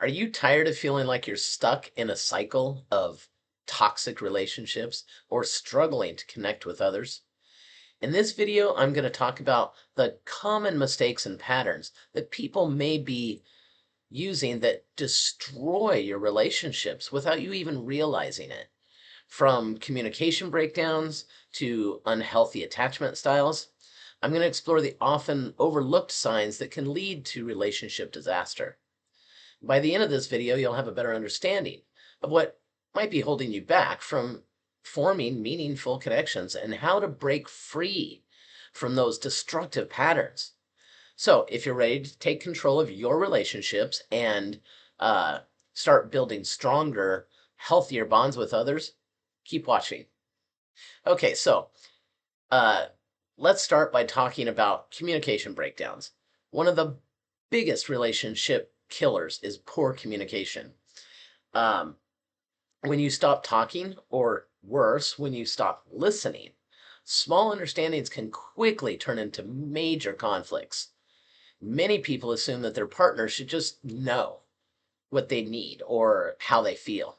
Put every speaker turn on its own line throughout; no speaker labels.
Are you tired of feeling like you're stuck in a cycle of toxic relationships or struggling to connect with others? In this video, I'm going to talk about the common mistakes and patterns that people may be using that destroy your relationships without you even realizing it. From communication breakdowns to unhealthy attachment styles, I'm going to explore the often overlooked signs that can lead to relationship disaster. By the end of this video, you'll have a better understanding of what might be holding you back from forming meaningful connections and how to break free from those destructive patterns. So, if you're ready to take control of your relationships and uh, start building stronger, healthier bonds with others, keep watching. Okay, so uh, let's start by talking about communication breakdowns. One of the biggest relationship killers is poor communication. Um, when you stop talking, or worse, when you stop listening, small understandings can quickly turn into major conflicts. Many people assume that their partner should just know what they need or how they feel.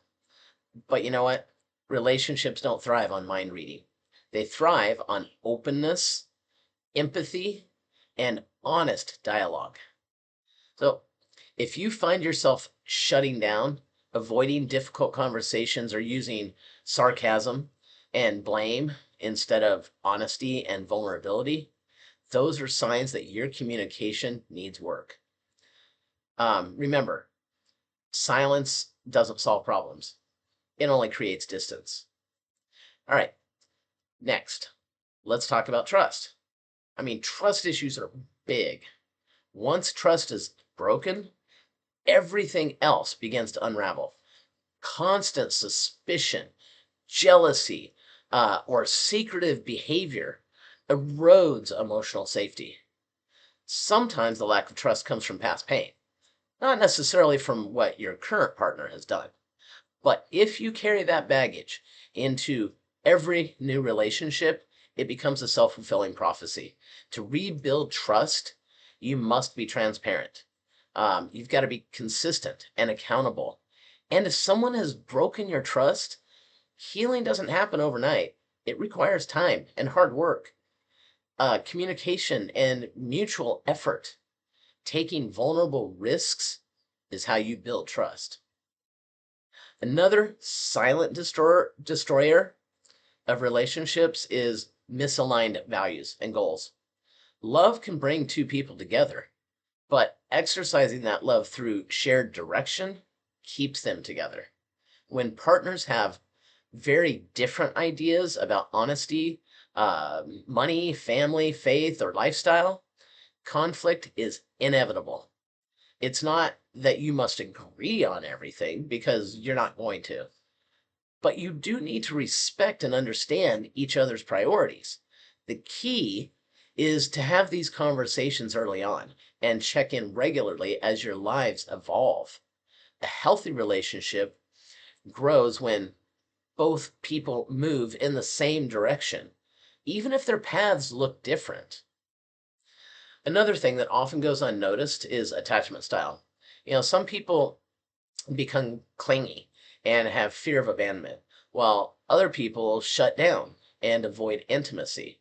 But you know what? Relationships don't thrive on mind reading. They thrive on openness, empathy, and honest dialogue. So, if you find yourself shutting down, avoiding difficult conversations, or using sarcasm and blame instead of honesty and vulnerability, those are signs that your communication needs work. Remember, silence doesn't solve problems, it only creates distance. All right, next, let's talk about trust. I mean, trust issues are big. Once trust is broken, everything else begins to unravel. Constant suspicion, jealousy, or secretive behavior erodes emotional safety. Sometimes the lack of trust comes from past pain, not necessarily from what your current partner has done. But if you carry that baggage into every new relationship, it becomes a self fulfilling prophecy. To rebuild trust, you must be transparent. You've got to be consistent and accountable. And if someone has broken your trust, healing doesn't happen overnight. It requires time and hard work, communication, and mutual effort. Taking vulnerable risks is how you build trust. Another silent destroyer of relationships is misaligned values and goals. Love can bring two people together, but exercising that love through shared direction keeps them together. When partners have very different ideas about honesty, money, family, faith, or lifestyle, conflict is inevitable. It's not that you must agree on everything because you're not going to, but you do need to respect and understand each other's priorities. The key is to have these conversations early on and check in regularly as your lives evolve. A healthy relationship grows when both people move in the same direction, even if their paths look different. Another thing that often goes unnoticed is attachment style. Some people become clingy and have fear of abandonment, while other people shut down and avoid intimacy.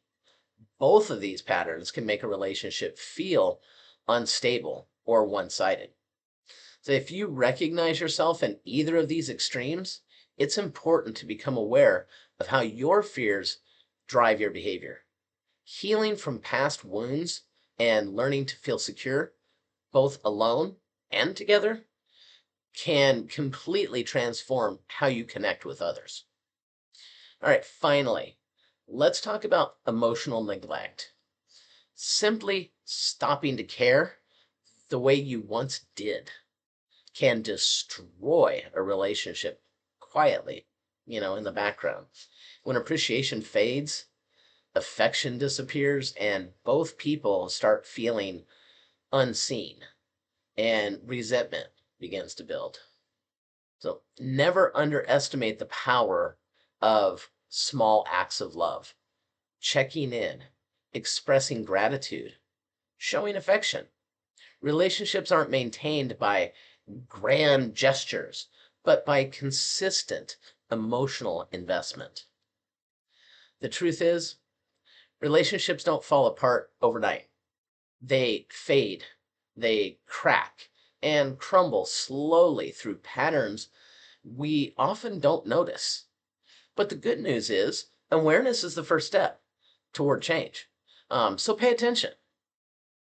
Both of these patterns can make a relationship feel unstable or one sided. So, if you recognize yourself in either of these extremes, it's important to become aware of how your fears drive your behavior. Healing from past wounds and learning to feel secure, both alone and together, can completely transform how you connect with others. All right, finally, let's talk about emotional neglect. Simply stopping to care the way you once did can destroy a relationship quietly, in the background. When appreciation fades, affection disappears, and both people start feeling unseen, and resentment begins to build. So never underestimate the power of small acts of love, checking in, expressing gratitude, showing affection. Relationships aren't maintained by grand gestures, but by consistent emotional investment. The truth is, relationships don't fall apart overnight. They fade, they crack, and crumble slowly through patterns we often don't notice. But the good news is, awareness is the first step toward change. So pay attention.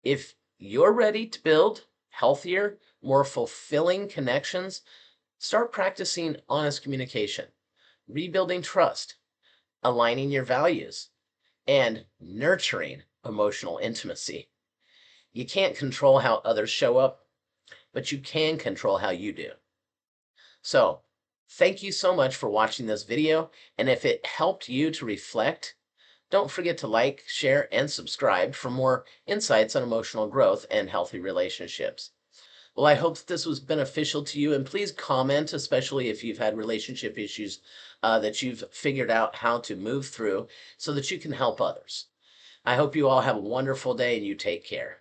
If you're ready to build healthier, more fulfilling connections, start practicing honest communication, rebuilding trust, aligning your values, and nurturing emotional intimacy. You can't control how others show up, but you can control how you do. So, thank you so much for watching this video. And if it helped you to reflect, don't forget to like, share, and subscribe for more insights on emotional growth and healthy relationships. Well, I hope that this was beneficial to you, and please comment, especially if you've had relationship issues that you've figured out how to move through so that you can help others. I hope you all have a wonderful day and you take care.